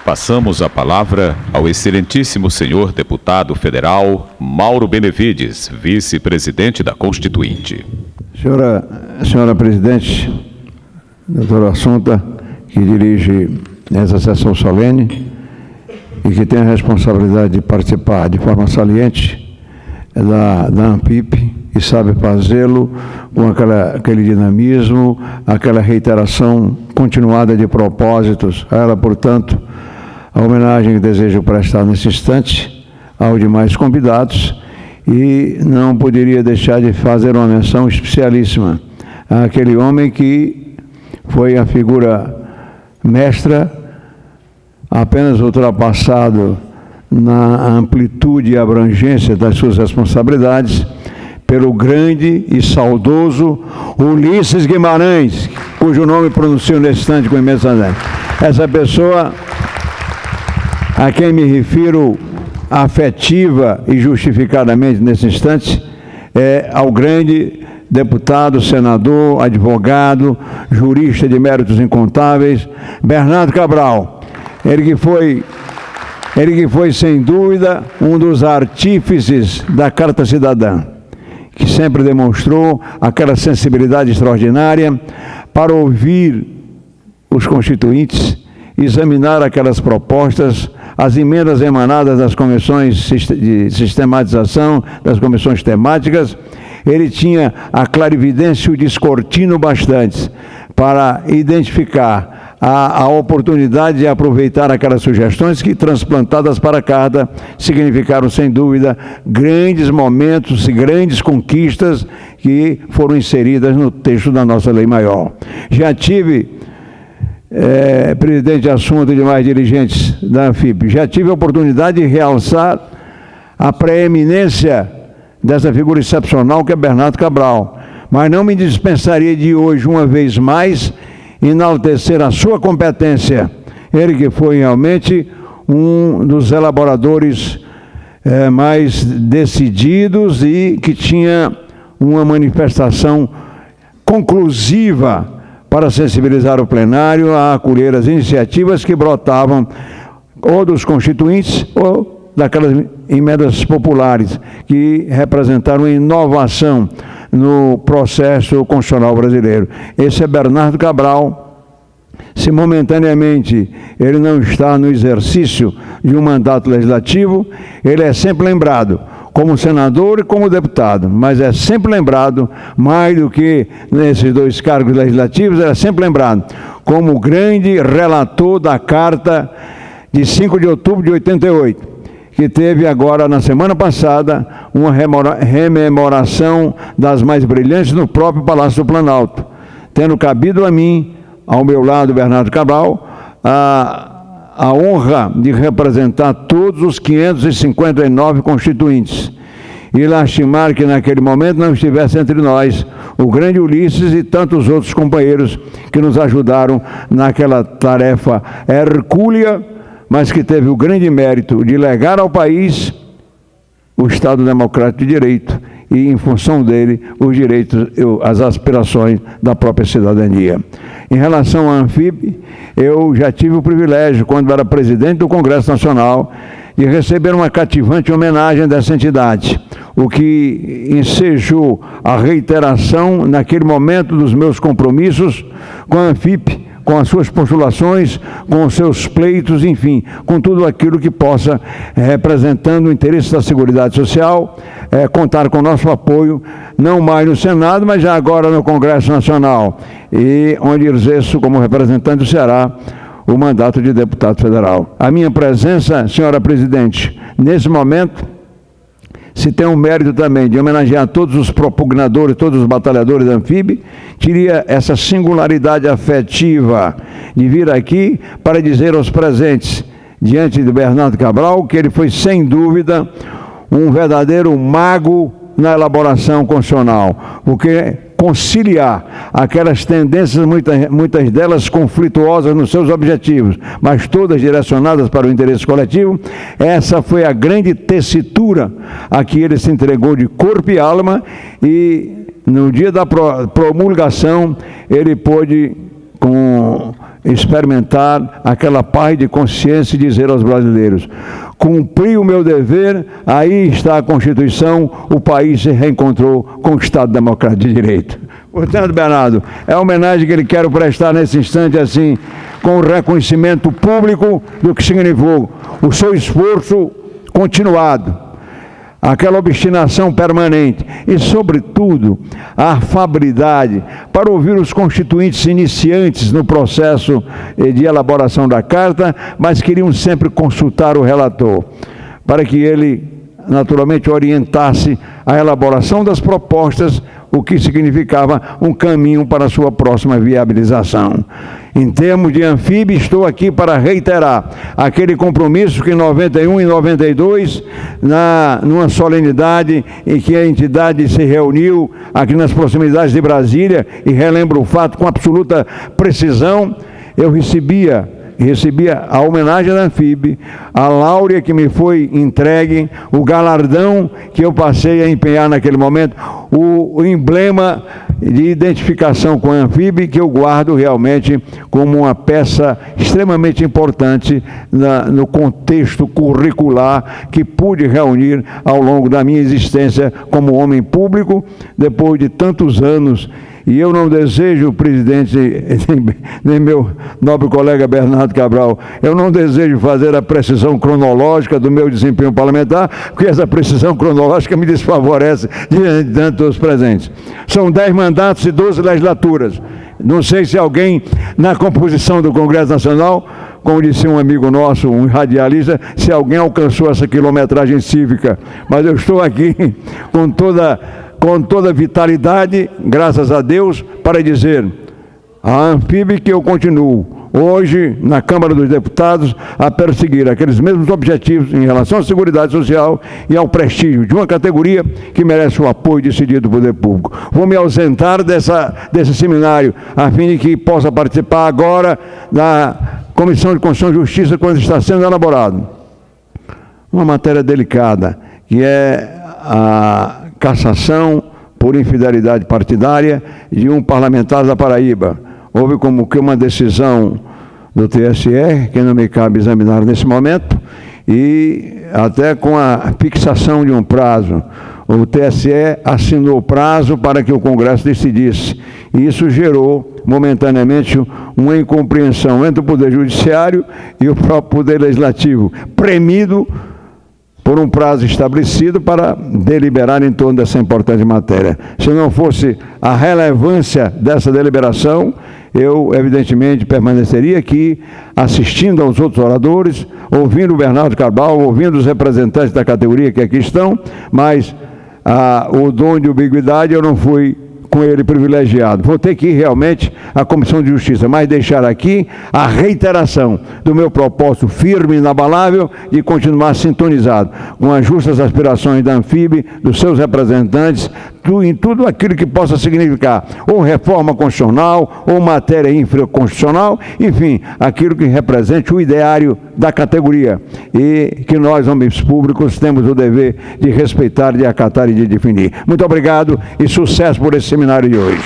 Passamos a palavra ao excelentíssimo senhor deputado federal Mauro Benevides, vice-presidente da Constituinte. Senhora presidente, doutora Assunta, que dirige essa sessão solene e que tem a responsabilidade de participar de forma saliente da ANFIP e sabe fazê-lo com aquele dinamismo, aquela reiteração continuada de propósitos. A ela, portanto, a homenagem que desejo prestar nesse instante aos demais convidados, e não poderia deixar de fazer uma menção especialíssima àquele homem que foi a figura mestra, apenas ultrapassado na amplitude e abrangência das suas responsabilidades, pelo grande e saudoso Ulisses Guimarães, cujo nome pronuncio nesse instante com imensa alegria. Essa pessoa a quem me refiro afetiva e justificadamente nesse instante é ao grande deputado, senador, advogado, jurista de méritos incontáveis, Bernardo Cabral. Ele que foi, sem dúvida, um dos artífices da Carta Cidadã, que sempre demonstrou aquela sensibilidade extraordinária para ouvir os constituintes, examinar aquelas propostas, as emendas emanadas das comissões de sistematização, das comissões temáticas. Ele tinha a clarividência e o descortino bastantes para identificar a oportunidade de aproveitar aquelas sugestões que, transplantadas para a carta, significaram, sem dúvida, grandes momentos e grandes conquistas que foram inseridas no texto da nossa Lei Maior. Já tive, presidente de assunto e demais dirigentes da ANFIP, já tive a oportunidade de realçar a preeminência dessa figura excepcional que é Bernardo Cabral, mas não me dispensaria de hoje, uma vez mais, enaltecer a sua competência. Ele que foi realmente um dos elaboradores mais decididos e que tinha uma manifestação conclusiva para sensibilizar o plenário a acolher as iniciativas que brotavam ou dos constituintes ou daquelas emendas populares que representaram inovação no processo constitucional brasileiro. Esse é Bernardo Cabral. Se momentaneamente ele não está no exercício de um mandato legislativo, ele é sempre lembrado como senador e como deputado, mas é sempre lembrado, mais do que nesses dois cargos legislativos, é sempre lembrado como grande relator da Carta de 5 de outubro de 88, que teve agora, na semana passada, uma rememoração das mais brilhantes no próprio Palácio do Planalto, tendo cabido a mim, ao meu lado, Bernardo Cabral, a honra de representar todos os 559 constituintes e lastimar que naquele momento não estivesse entre nós o grande Ulisses e tantos outros companheiros que nos ajudaram naquela tarefa hercúlea, mas que teve o grande mérito de legar ao país o Estado Democrático de Direito e, em função dele, os direitos, as aspirações da própria cidadania. Em relação à ANFIP, eu já tive o privilégio, quando era presidente do Congresso Nacional, de receber uma cativante homenagem dessa entidade, o que ensejou a reiteração, naquele momento, dos meus compromissos com a ANFIP, com as suas postulações, com os seus pleitos, enfim, com tudo aquilo que possa, representando o interesse da Seguridade Social, contar com o nosso apoio, não mais no Senado, mas já agora no Congresso Nacional, e onde exerço como representante do Ceará o mandato de deputado federal. A minha presença, senhora presidente, nesse momento, se tem o mérito também de homenagear todos os propugnadores, todos os batalhadores da ANFIP, teria essa singularidade afetiva de vir aqui para dizer aos presentes, diante de Bernardo Cabral, que ele foi, sem dúvida, um verdadeiro mago na elaboração constitucional, porque conciliar aquelas tendências, muitas delas conflituosas nos seus objetivos, mas todas direcionadas para o interesse coletivo, essa foi a grande tessitura a que ele se entregou de corpo e alma, e no dia da promulgação ele pôde experimentar aquela paz de consciência e dizer aos brasileiros: cumpri o meu dever, aí está a Constituição, o país se reencontrou com o Estado Democrático de Direito. Portanto, Bernardo, é a homenagem que ele quero prestar nesse instante, assim, com o reconhecimento público do que significou o seu esforço continuado, aquela obstinação permanente e, sobretudo, a afabilidade para ouvir os constituintes iniciantes no processo de elaboração da carta, mas queriam sempre consultar o relator, para que ele, naturalmente, orientasse a elaboração das propostas, o que significava um caminho para a sua próxima viabilização. Em termos de Anfib, estou aqui para reiterar aquele compromisso que em 91 e 92, numa solenidade em que a entidade se reuniu aqui nas proximidades de Brasília, e relembro o fato com absoluta precisão, eu recebia a homenagem da Anfib, a láurea que me foi entregue, o galardão que eu passei a empenhar naquele momento, o emblema de identificação com a Anfib, que eu guardo realmente como uma peça extremamente importante no contexto curricular que pude reunir ao longo da minha existência como homem público, depois de tantos anos. E eu não desejo, presidente, nem meu nobre colega Bernardo Cabral, eu não desejo fazer a precisão cronológica do meu desempenho parlamentar, porque essa precisão cronológica me desfavorece diante de tantos presentes. São 10 mandatos e 12 legislaturas. Não sei se alguém, na composição do Congresso Nacional, como disse um amigo nosso, um radialista, se alguém alcançou essa quilometragem cívica. Mas eu estou aqui com toda vitalidade, graças a Deus, para dizer à Anfib que eu continuo hoje na Câmara dos Deputados a perseguir aqueles mesmos objetivos em relação à seguridade social e ao prestígio de uma categoria que merece o apoio decidido do poder público. Vou me ausentar desse seminário a fim de que possa participar agora da Comissão de Constituição e Justiça quando está sendo elaborado uma matéria delicada, que é a cassação por infidelidade partidária de um parlamentar da Paraíba. Houve como que uma decisão do TSE, que não me cabe examinar nesse momento, e até com a fixação de um prazo. O TSE assinou o prazo para que o Congresso decidisse. E isso gerou, momentaneamente, uma incompreensão entre o Poder Judiciário e o próprio Poder Legislativo, premido por um prazo estabelecido para deliberar em torno dessa importante matéria. Se não fosse a relevância dessa deliberação, eu, evidentemente, permaneceria aqui, assistindo aos outros oradores, ouvindo o Bernardo Cabral, ouvindo os representantes da categoria que aqui estão, mas o dom de ubiquidade eu não fui com ele privilegiado. Vou ter que ir realmente à Comissão de Justiça, mas deixar aqui a reiteração do meu propósito firme e inabalável de continuar sintonizado com as justas aspirações da Anfib, dos seus representantes, em tudo aquilo que possa significar ou reforma constitucional, ou matéria infraconstitucional, enfim, aquilo que represente o ideário da categoria e que nós, homens públicos, temos o dever de respeitar, de acatar e de definir. Muito obrigado e sucesso por esse seminário de hoje.